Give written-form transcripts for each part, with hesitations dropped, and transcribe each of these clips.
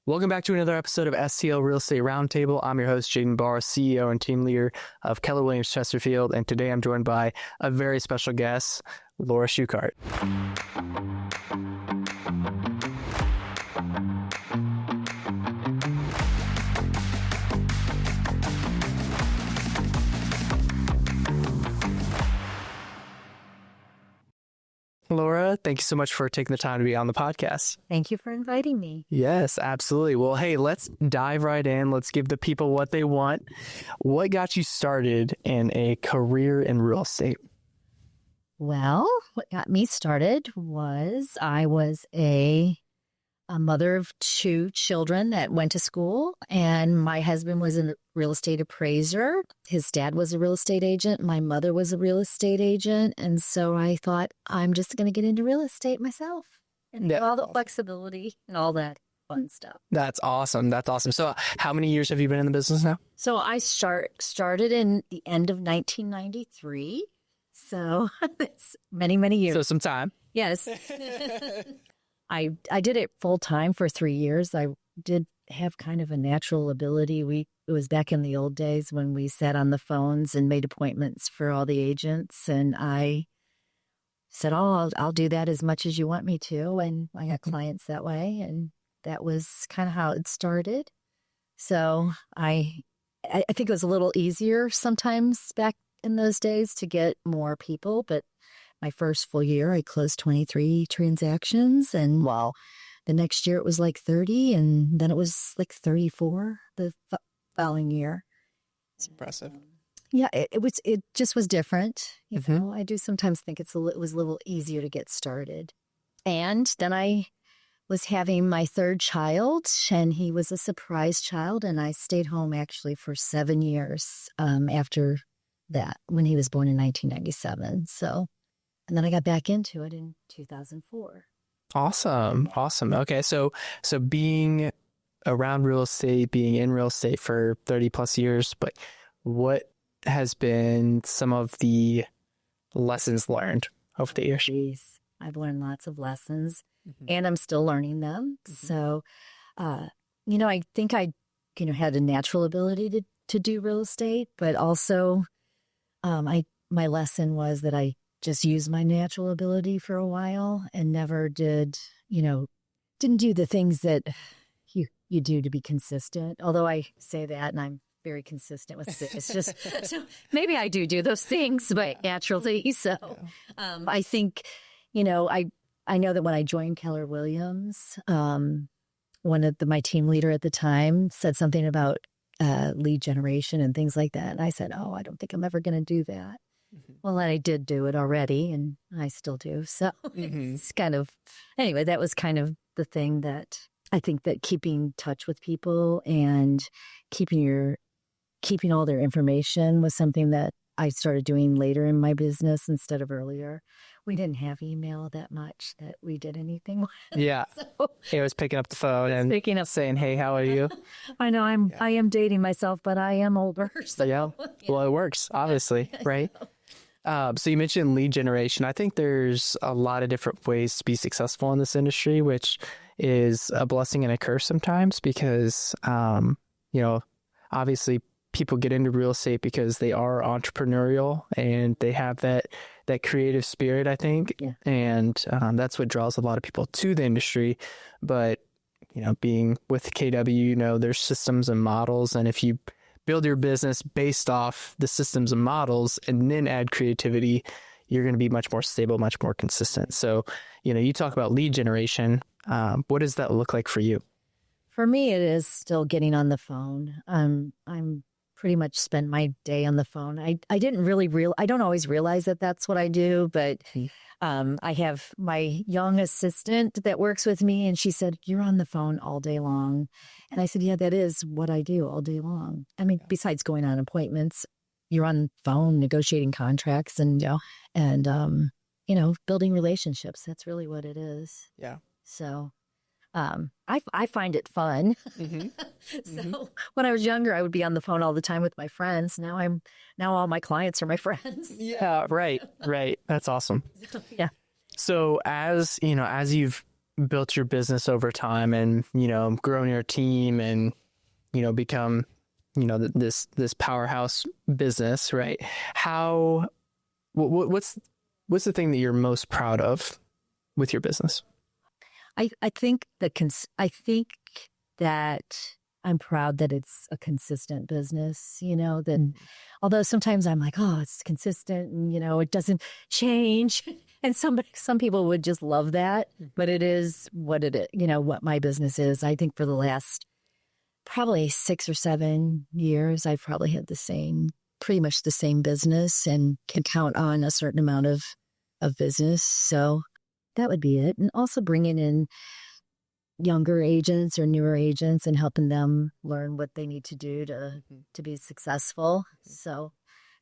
Welcome back to another episode of STL Real Estate Roundtable. I'm your host, Jaden Barr, CEO and team leader of Keller Williams Chesterfield, and today I'm joined by a very special guest, Laura Shucart. Laura, thank you so much for taking the time to be on the podcast. Thank you for inviting me. Yes, absolutely. Well, hey, let's dive right in. Let's give the people what they want. What got you started in a career in real estate? Well, what got me started was I was a mother of two children that went to school, and my husband was a real estate appraiser. His dad was a real estate agent. My mother was a real estate agent. And so I thought, I'm just going to get into real estate myself and have all the flexibility and all that fun stuff. That's awesome. That's awesome. So how many years have you been in the business now? So I started in the end of 1993. So it's many, many years. So some time. Yes. I did it full time for 3 years. I did have kind of a natural ability. It was back in the old days when we sat on the phones and made appointments for all the agents. And I said, I'll do that as much as you want me to. And I got clients that way. And that was kind of how it started. So I think it was a little easier sometimes back in those days to get more people, but my first full year, I closed 23 transactions, and the next year it was like 30, and then it was like 34 the following year. It's impressive. Yeah, it just was different. You know, I do sometimes think it was a little easier to get started. And then I was having my third child, and he was a surprise child, and I stayed home actually for 7 years after that, when he was born in 1997. And then I got back into it in 2004. Awesome. Okay. So being around real estate, being in real estate for 30 plus years, but what has been some of the lessons learned over the years? Jeez, I've learned lots of lessons and I'm still learning them. So, I think I, had a natural ability to do real estate, but also my lesson was that I just used my natural ability for a while and never didn't do the things that you do to be consistent. Although I say that and I'm very consistent with it. It's just, so maybe I do those things, but naturally. So I think, I know that when I joined Keller Williams, one of my team leader at the time said something about lead generation and things like that. And I said, I don't think I'm ever going to do that. Well, I did do it already, and I still do. So it's kind of, anyway, that was kind of the thing that I think that keeping in touch with people and keeping all their information was something that I started doing later in my business instead of earlier. We didn't have email that much that we did anything with. Yeah. So, it was picking up the phone and saying, hey, how are you? I know I am dating myself, but I am older. So. Yeah. Well, it works, obviously, right? So you mentioned lead generation. I think there's a lot of different ways to be successful in this industry, which is a blessing and a curse sometimes because, obviously people get into real estate because they are entrepreneurial and they have that creative spirit, I think. Yeah. And that's what draws a lot of people to the industry. But, being with KW, there's systems and models. And if you build your business based off the systems and models and then add creativity, you're going to be much more stable, much more consistent. So, you talk about lead generation. What does that look like for you? For me, it is still getting on the phone. I'm pretty much spend my day on the phone. I don't always realize that that's what I do, but I have my young assistant that works with me, and she said, you're on the phone all day long. And I said, yeah, that is what I do all day long. I mean, besides going on appointments, you're on the phone negotiating contracts and building relationships. That's really what it is. Yeah. So I find it fun. So when I was younger, I would be on the phone all the time with my friends. Now all my clients are my friends. Yeah, right. That's awesome. Yeah. So as you've built your business over time and, grown your team and, become, this powerhouse business, right? What's the thing that you're most proud of with your business? I think I think that I'm proud that it's a consistent business, that although sometimes I'm like, oh, it's consistent and, it doesn't change. And some people would just love that, but it is what it is, what my business is. I think for the last probably 6 or 7 years, I've probably had pretty much the same business and can count on a certain amount of business. So that would be it. And also bringing in younger agents or newer agents and helping them learn what they need to do to be successful. So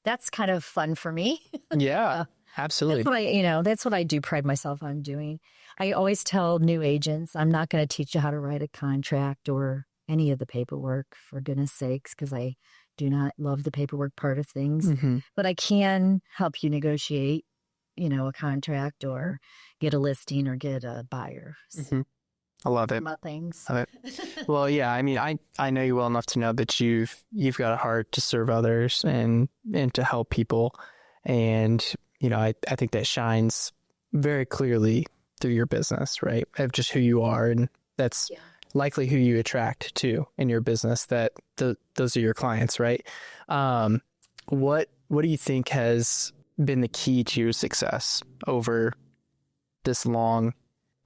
that's kind of fun for me. Yeah, absolutely. That's what I do pride myself on doing. I always tell new agents, I'm not going to teach you how to write a contract or any of the paperwork, for goodness sakes, because I do not love the paperwork part of things, but I can help you negotiate, a contract or get a listing or get a buyer. So, I love it. Things. Love it. Well, yeah. I mean, I know you well enough to know that you've got a heart to serve others and to help people, and I think that shines very clearly through your business, right? Of just who you are, and that's likely who you attract to in your business. That those are your clients, right? What do you think has been the key to your success over this long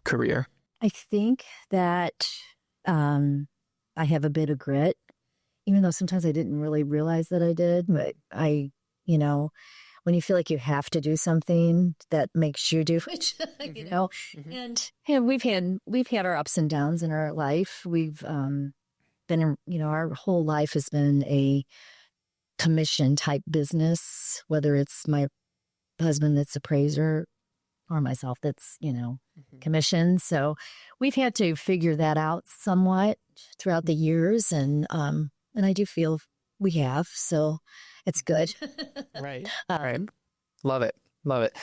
career? I think that I have a bit of grit, even though sometimes I didn't really realize that I did. But when you feel like you have to do something, that makes you do it, And we've had our ups and downs in our life. We've been, our whole life has been a commission type business, whether it's my husband that's appraiser or myself that's, commission. So we've had to figure that out somewhat throughout the years. And I do feel we have, so it's good. Right. Right. Love it. Love it.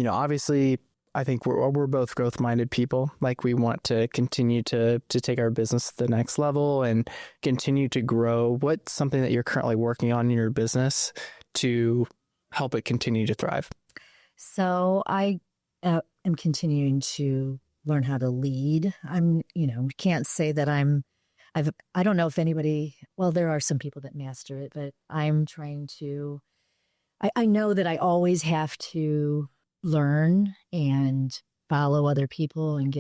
Obviously I think we're both growth-minded people. Like, we want to continue to take our business to the next level and continue to grow. What's something that you're currently working on in your business to help it continue to thrive? So I am continuing to learn how to lead. Can't say that I don't know if anybody, well, there are some people that master it, but I'm trying to, I know that I always have to learn and follow other people and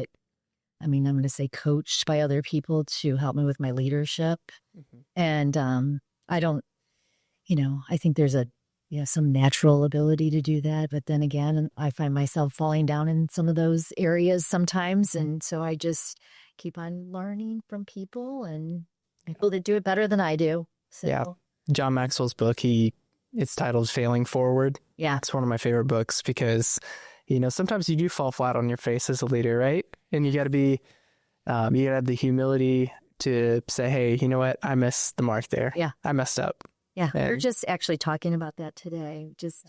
I'm going to say coached by other people to help me with my leadership. And I don't, I think there's some natural ability to do that. But then again, I find myself falling down in some of those areas sometimes. And so I just keep on learning from people and people that do it better than I do. So. Yeah. John Maxwell's book, it's titled Failing Forward. Yeah. It's one of my favorite books because, sometimes you do fall flat on your face as a leader, right? And you got to have the humility to say, hey, you know what? I missed the mark there. Yeah. I messed up. Yeah. We're just actually talking about that today. Just,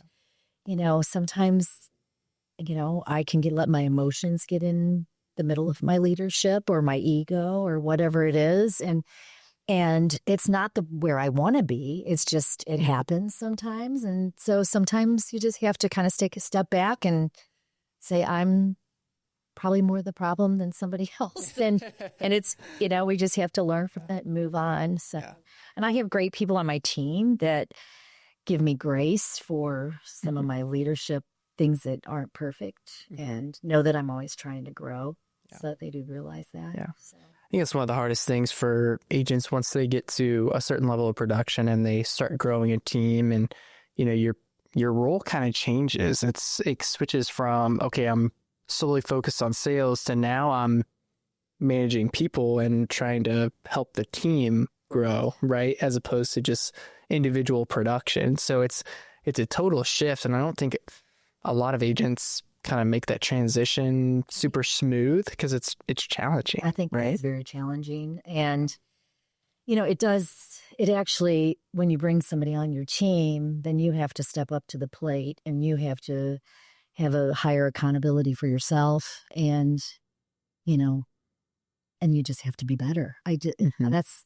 sometimes, I can let my emotions get in the middle of my leadership or my ego or whatever it is. And it's not where I want to be. It's just, it happens sometimes. And so sometimes you just have to kind of take a step back and say, I'm probably more the problem than somebody else. And it's, we just have to learn from it and move on. So, and I have great people on my team that give me grace for some of my leadership things that aren't perfect and know that I'm always trying to grow. So that they do realize that. Yeah. So. I think it's one of the hardest things for agents once they get to a certain level of production and they start growing a team and, your role kind of changes. It switches from, okay, I'm solely focused on sales to now I'm managing people and trying to help the team grow, right? As opposed to just individual production. So it's a total shift. And I don't think a lot of agents kind of make that transition super smooth because it's challenging. I think right? It's very challenging. And, it actually, when you bring somebody on your team, then you have to step up to the plate and you have to, have a higher accountability for yourself, and, you know, and you just have to be better. That's,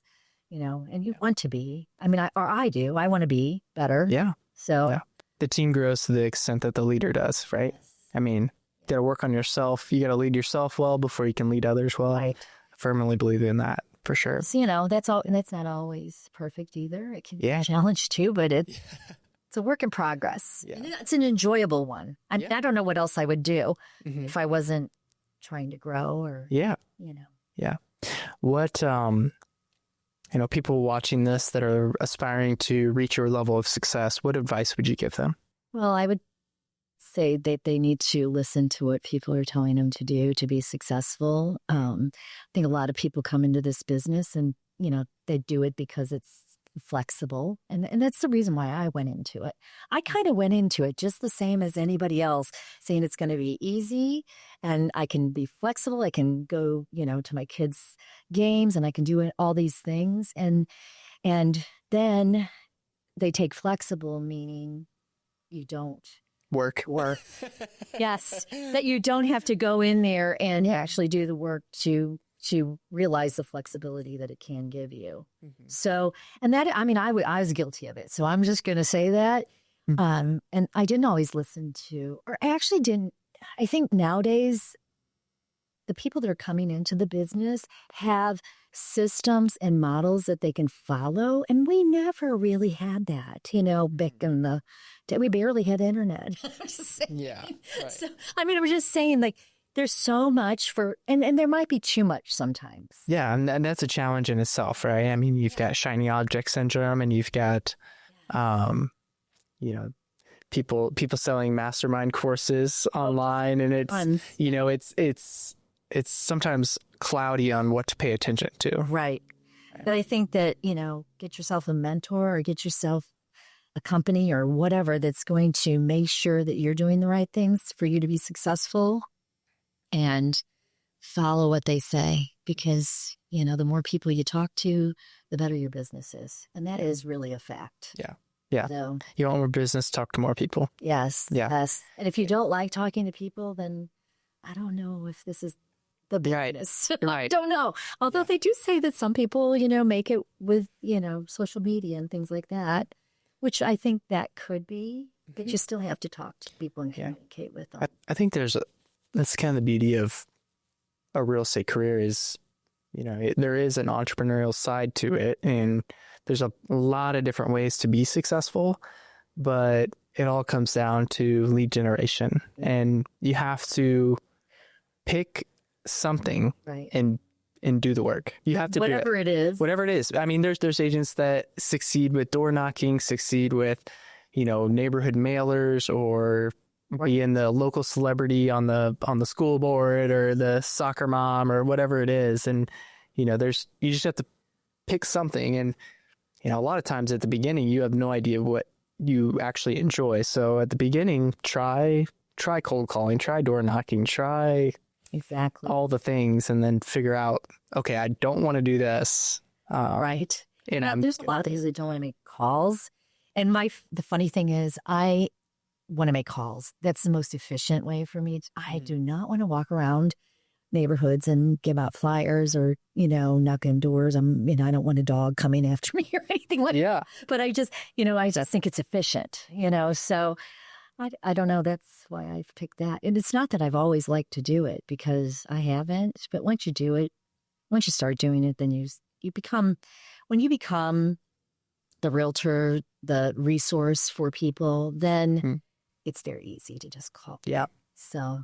and you want to be. I mean, I do. I want to be better. Yeah. So yeah. The team grows to the extent that the leader does, right? Yes. I mean, you got to work on yourself. You got to lead yourself well before you can lead others well. Right. I firmly believe in that, for sure. So, that's all. And that's not always perfect either. It can be Yeah. a challenge too, but it's a work in progress. Yeah. And it's an enjoyable one. I don't know what else I would do if I wasn't trying to grow or, Yeah. Yeah. What, people watching this that are aspiring to reach your level of success, what advice would you give them? Well, I would say that they need to listen to what people are telling them to do to be successful. I think a lot of people come into this business and, they do it because it's flexible. And that's the reason why I went into it. I kind of went into it just the same as anybody else, saying it's going to be easy and I can be flexible. I can go, to my kids' games and I can do all these things. And then they take flexible, meaning you don't Work. Yes. That you don't have to go in there and actually do the work to realize the flexibility that it can give you. So, and that, I mean, I was guilty of it. So I'm just going to say that. And I didn't always listen to, or I actually didn't. I think nowadays, the people that are coming into the business have systems and models that they can follow. And we never really had that, back in the day. We barely had internet. Yeah. Right. So, I mean, we're just saying, like, there's so much and there might be too much sometimes. Yeah. And that's a challenge in itself, right? I mean, you've got shiny object syndrome and you've got, people selling mastermind courses online, and it's, it's sometimes cloudy on what to pay attention to. Right. But I think that, get yourself a mentor or get yourself a company or whatever that's going to make sure that you're doing the right things for you to be successful, and follow what they say, because, the more people you talk to, the better your business is. And that is really a fact. Yeah. Yeah. So, you want more business, talk to more people. Yes. Yeah. Yes. And if you don't like talking to people, then I don't know if this is the business. Right. I don't know. Although they do say that some people, make it with, social media and things like that, which I think that could be, but you still have to talk to people and communicate with them. I think that's kind of the beauty of a real estate career is, there is an entrepreneurial side to it, and there's a lot of different ways to be successful, but it all comes down to lead generation, and you have to pick something and do the work. You have to whatever do it is. Whatever it is. I mean, there's agents that succeed with door knocking, succeed with, neighborhood mailers, or being the local celebrity on the school board, or the soccer mom, or whatever it is. And, you just have to pick something. And, a lot of times at the beginning, you have no idea what you actually enjoy. So at the beginning, try cold calling, try door knocking, try exactly all the things, and then figure out, okay, I don't want to do this. Right. And there's a lot of things that don't want to make calls. And the funny thing is, I want to make calls. That's the most efficient way for me. I do not want to walk around neighborhoods and give out flyers or, knock on doors. I don't want a dog coming after me or anything like that. But I just think it's efficient, so I don't know. That's why I've picked that. And it's not that I've always liked to do it, because I haven't. But once you do it, once you start doing it, then you become the realtor, the resource for people, then it's very easy to just call. Yeah. So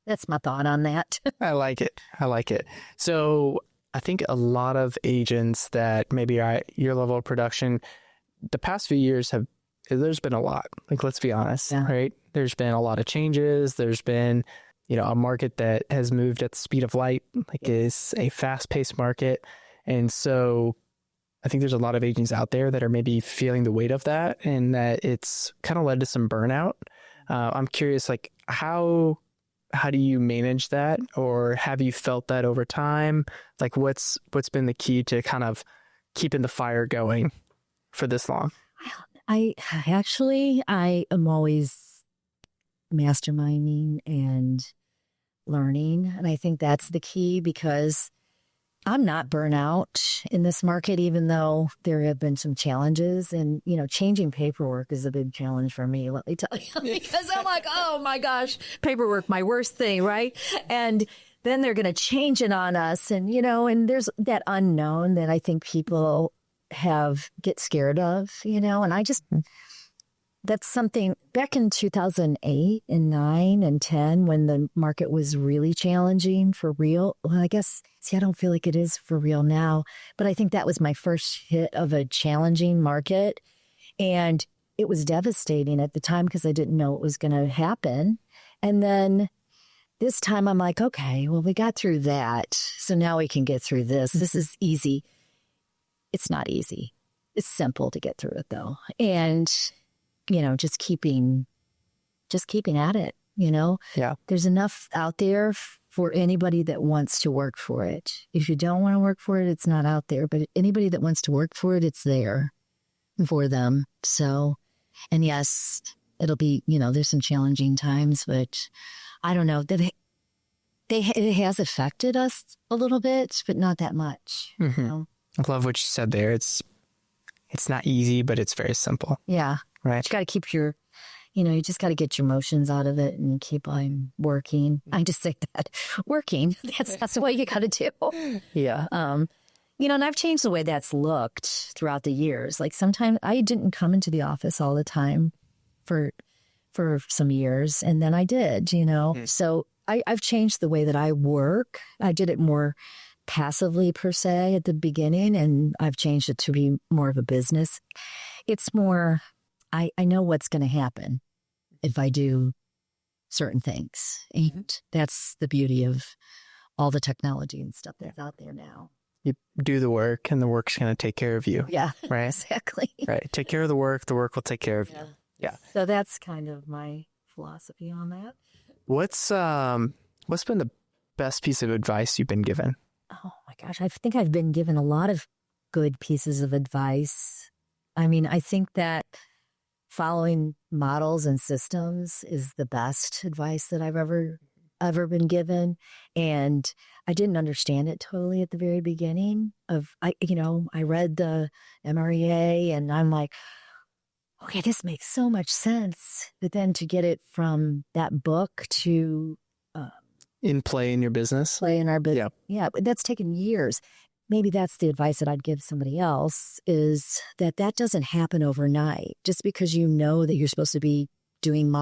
that's my thought on that. I like it. So I think a lot of agents that maybe are at your level of production, the past few years there's been a lot. Like, let's be honest, right? There's been a lot of changes. There's been, a market that has moved at the speed of light, like is a fast-paced market. And so I think there's a lot of agents out there that are maybe feeling the weight of that, and that it's kind of led to some burnout. I'm curious, like, how do you manage that, or have you felt that over time? Like, what's been the key to kind of keeping the fire going for this long? I am always masterminding and learning. And I think that's the key, because I'm not burnout in this market, even though there have been some challenges. And, changing paperwork is a big challenge for me, let me tell you, because I'm like, oh my gosh, paperwork, my worst thing, right? And then they're going to change it on us. And, and there's that unknown that I think people get scared of, and I just, that's something back in 2008 and 9 and 10, when the market was really challenging for real. Well, I guess, I don't feel like it is for real now, but I think that was my first hit of a challenging market. And it was devastating at the time because I didn't know what was going to happen. And then this time I'm like, okay, well, we got through that. So now we can get through this. This is easy. It's not easy. It's simple to get through it, though. And just keeping at it, Yeah. There's enough out there for anybody that wants to work for it. If you don't want to work for it, it's not out there. But anybody that wants to work for it, it's there for them. So, and yes, it'll be, there's some challenging times, but I don't know that it has affected us a little bit, but not that much. Mm-hmm. I love what you said there. It's not easy, but it's very simple. Yeah. Right. You got to keep you just got to get your emotions out of it and keep on working. I just say that working, that's what you got to do. Yeah. And I've changed the way that's looked throughout the years. Like sometimes I didn't come into the office all the time for some years. And then I did, So I've changed the way that I work. I did it more passively per se at the beginning, and I've changed it to be more of a business. It's more, I know what's going to happen if I do certain things. And that's the beauty of all the technology and stuff that's out there now. You do the work, and the work's going to take care of you. Yeah, right. Exactly. Right. Take care of the work will take care of you. Yeah. So that's kind of my philosophy on that. What's been the best piece of advice you've been given? Oh my gosh, I think I've been given a lot of good pieces of advice. I mean, I think that following models and systems is the best advice that I've ever been given. And I didn't understand it totally at the very beginning I read the MREA and I'm like, okay, this makes so much sense. But then to get it from that book to in play in your business, play in our business, yeah, but that's taken years. Maybe that's the advice that I'd give somebody else, is that doesn't happen overnight. Just because you know that you're supposed to be doing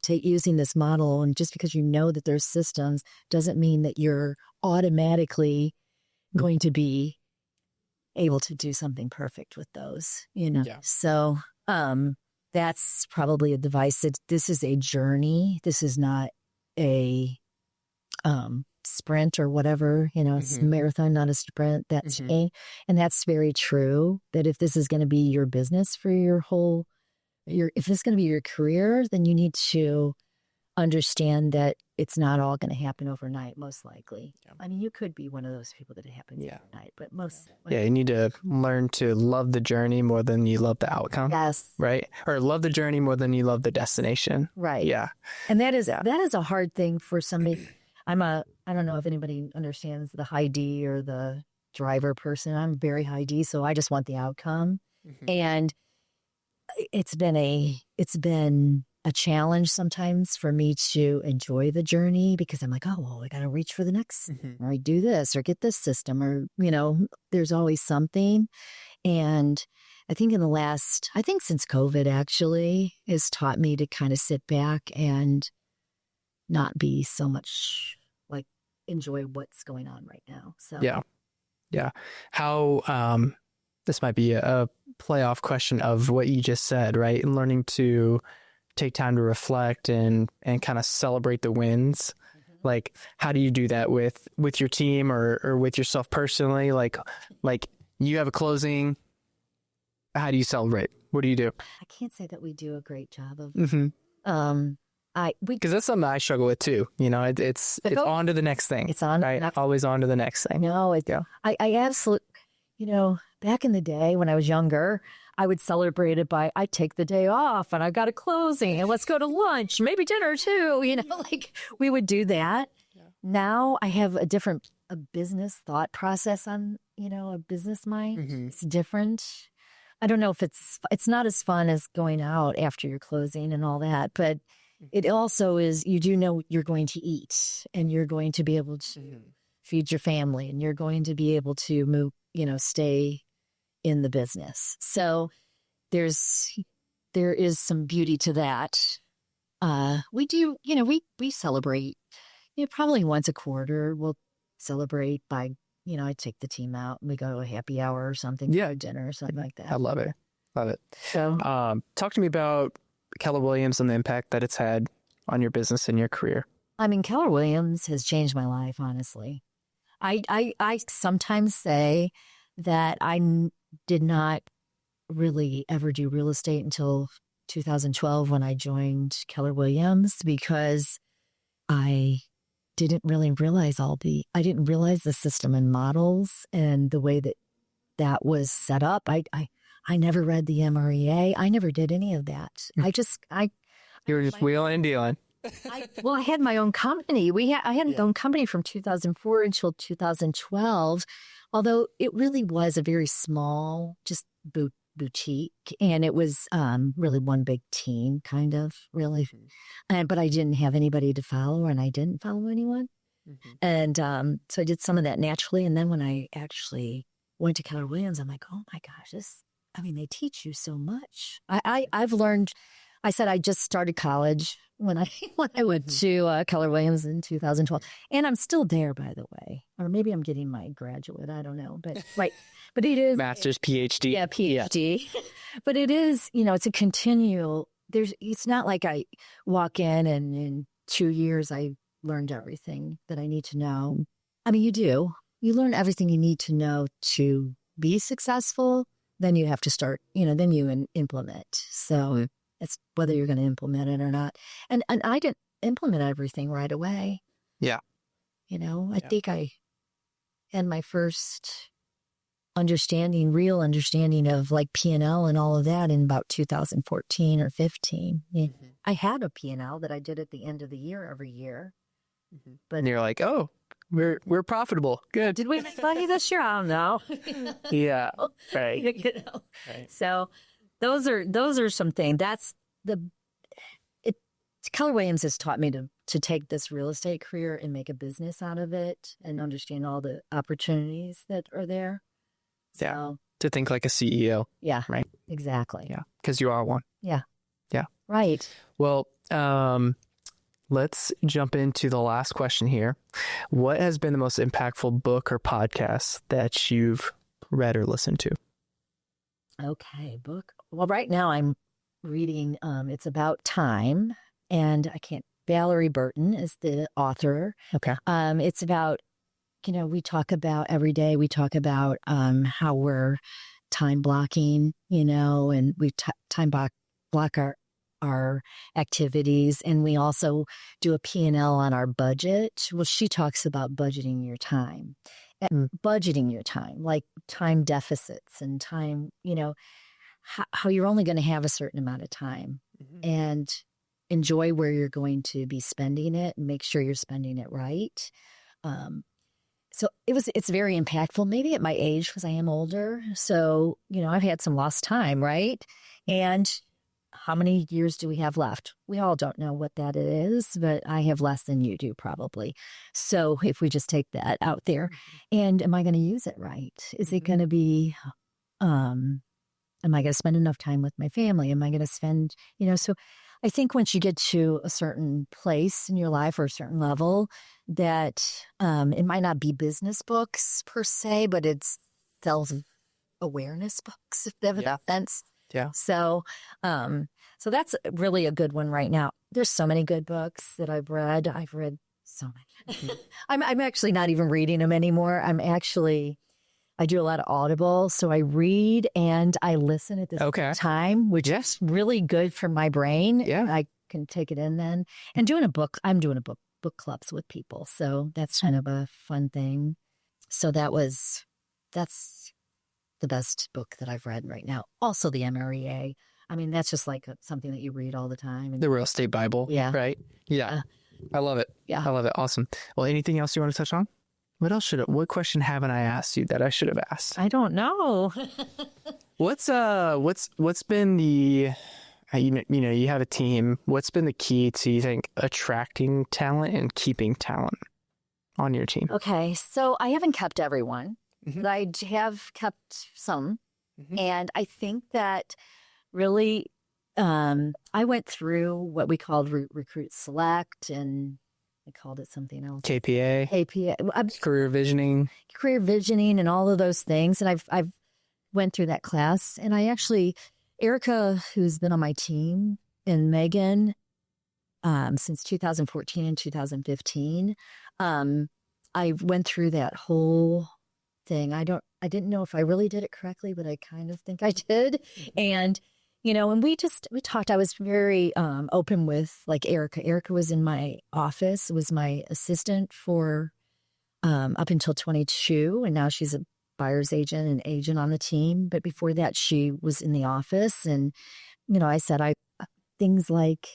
using this model, and just because you know that there's systems doesn't mean that you're automatically going to be able to do something perfect with those, Yeah. So that's probably a device. This is a journey. This is not a sprint or whatever, it's a marathon, not a sprint. That's and that's very true, that if this is going to be your business for if this is going to be your career, then you need to understand that it's not all going to happen overnight, most likely. Yeah. I mean, you could be one of those people that it happens overnight, but most... Yeah, you need to learn to love the journey more than you love the outcome. Yes. Right? Or love the journey more than you love the destination. Right. Yeah. And that is a hard thing for somebody. I don't know if anybody understands the high D or the driver person. I'm very high D, so I just want the outcome. And it's been a challenge sometimes for me to enjoy the journey, because I'm like, oh, well, I got to reach for the next, or I do this, or get this system, or, there's always something. And I think since COVID actually has taught me to kind of sit back and not be so much like enjoy what's going on right now. So, yeah. How, this might be a playoff question of what you just said, right? And learning to take time to reflect and kind of celebrate the wins. Like, how do you do that with your team or with yourself personally? Like you have a closing. How do you celebrate? What do you do? I can't say that we do a great job of, because that's something I struggle with too. It's on to the next thing. It's on, right? Always on to the next thing. No, I absolutely, back in the day when I was younger, I would celebrate it by, I take the day off and I got a closing and let's go to lunch, maybe dinner too. Like we would do that. Yeah. Now I have a business thought process on, a business mind. Mm-hmm. It's different. I don't know if it's not as fun as going out after your closing and all that, but it also is, you do know you're going to eat and you're going to be able to feed your family and you're going to be able to move, stay in the business. So there is some beauty to that. We do, we celebrate, probably once a quarter. We'll celebrate by, I take the team out and we go to a happy hour or something, dinner or something like that. I love it. Love it. So, talk to me about Keller Williams and the impact that it's had on your business and your career. I mean, Keller Williams has changed my life, honestly. I sometimes say that I did not really ever do real estate until 2012 when I joined Keller Williams, because I didn't really realize I didn't realize the system and models and the way that was set up. I never read the MREA. I never did any of that. You were just wheeling and dealing. I had my own company. I had my own company from 2004 until 2012, although it really was a very small, just boutique. And it was really one big team, kind of, really. Mm-hmm. But I didn't have anybody to follow, and I didn't follow anyone. Mm-hmm. And so I did some of that naturally. And then when I actually went to Keller Williams, I'm like, oh my gosh, they teach you so much. I've learned. I said I just started college when I went to Keller Williams in 2012, and I'm still there, by the way. Or maybe I'm getting my graduate. I don't know, but right. But it is master's, PhD. Yeah, PhD. Yeah. But it is, it's a continual. It's not like I walk in and in 2 years I learned everything that I need to know. I mean, you do. You learn everything you need to know to be successful. Then you have to start. Then you implement. So. It's whether you're going to implement it or not. And I didn't implement everything right away. Yeah. I think I had my first real understanding of like P&L and all of that in about 2014 or 15. Mm-hmm. I had a P&L that I did at the end of the year every year. Mm-hmm. But and you're like, oh, we're profitable. Good. Did we make money this year? I don't know. Yeah. Right. Right. So those are some things. That's Keller Williams has taught me to take this real estate career and make a business out of it and understand all the opportunities that are there. Yeah. So, to think like a CEO. Yeah. Right. Exactly. Yeah. Because you are one. Yeah. Yeah. Right. Well, let's jump into the last question here. What has been the most impactful book or podcast that you've read or listened to? Okay, book. Well, right now I'm reading, it's about time, and Valerie Burton is the author. Okay. It's about, we talk about every day, we talk about how we're time blocking, and we time block our activities, and we also do a P&L on our budget. Well, she talks about budgeting your time. Budgeting your time, like time deficits and time, how you're only going to have a certain amount of time, and enjoy where you're going to be spending it and make sure you're spending it right. So it's very impactful, maybe at my age, because I am older. So, I've had some lost time, right? And how many years do we have left? We all don't know what that is, but I have less than you do probably. So if we just take that out there, and am I going to use it right? Is it going to be, am I going to spend enough time with my family? Am I going to spend, so I think once you get to a certain place in your life or a certain level, that it might not be business books per se, but it's self-awareness books, if that makes sense. Yeah. So that's really a good one right now. There's so many good books that I've read. I've read so many. I'm actually not even reading them anymore. I do a lot of Audible, so I read and I listen at the same time, which is really good for my brain. Yeah. I can take it in then. And I'm doing book clubs with people. So that's kind of a fun thing. So that's the best book that I've read right now. Also the MREA. I mean, that's just like something that you read all the time. And, The Real Estate Bible. Yeah. Right? Yeah. I love it. Yeah. I love it. Awesome. Well, anything else you want to touch on? What question haven't I asked you that I should have asked? I don't know. What's been the you have a team. What's been the key to, you think, attracting talent and keeping talent on your team? Okay, so I haven't kept everyone, Mhm. but I have kept some. Mhm. And I think that really, I went through what we called Recruit Select, and I called it something else. KPA, KPA, career visioning. career visioning, and all of those things. And I've went through that class, and I actually, Erica, who's been on my team, and Megan, since 2014 and 2015, I went through that whole thing. I didn't know if I really did it correctly, but I kind of think I did. And, and we talked. I was very open with like Erica. Erica was in my office, was my assistant for up until 22. And now she's a buyer's agent and agent on the team. But before that, she was in the office. And, I said, things like,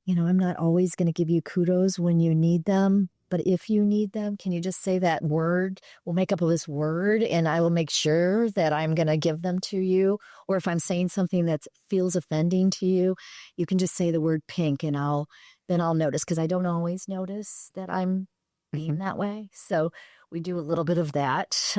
I'm not always going to give you kudos when you need them. But if you need them, can you just say that word? We'll make up this word and I will make sure that I'm going to give them to you. Or if I'm saying something that feels offending to you, you can just say the word pink and then I'll notice, because I don't always notice that I'm being that way. So we do a little bit of that.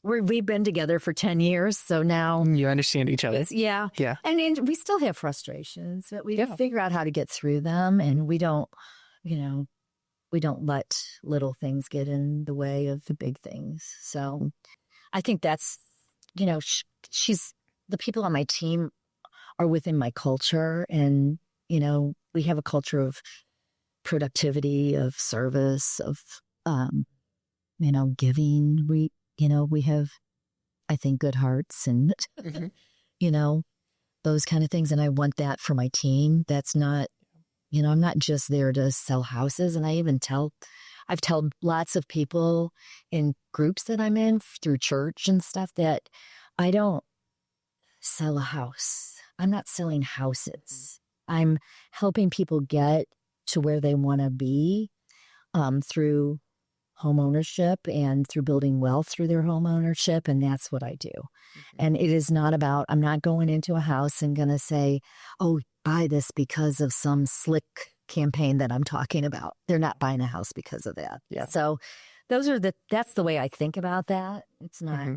We've been together for 10 years. So now You understand each other. Yeah. And we still have frustrations, but we figure out how to get through them. And we don't let little things get in the way of the big things. So I think that's, she's, the people on my team are within my culture. And, we have a culture of productivity, of service, of, giving. We have, I think, good hearts and, those kind of things. And I want that for my team. That's not, I'm not just there to sell houses. And I've told lots of people in groups that I'm in through church and stuff that I don't sell a house. I'm not selling houses. I'm helping people get to where they want to be through home ownership and through building wealth through their home ownership. And that's what I do. And it is not about, I'm not going into a house and going to say, oh, buy this because of some slick campaign that I'm talking about. They're not buying a house because of that. Yeah. So that's the way I think about that. It's not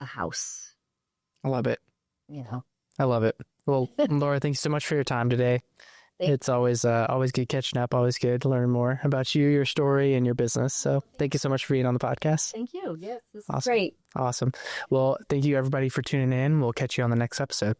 a house. I love it. I love it. Well, Laura, thanks so much for your time today. It's always good catching up. Always good to learn more about you, your story, and your business. So thank you so much for being on the podcast. Thank you. Yes, this Awesome. is great. Awesome. Well, thank you everybody for tuning in. We'll catch you on the next episode.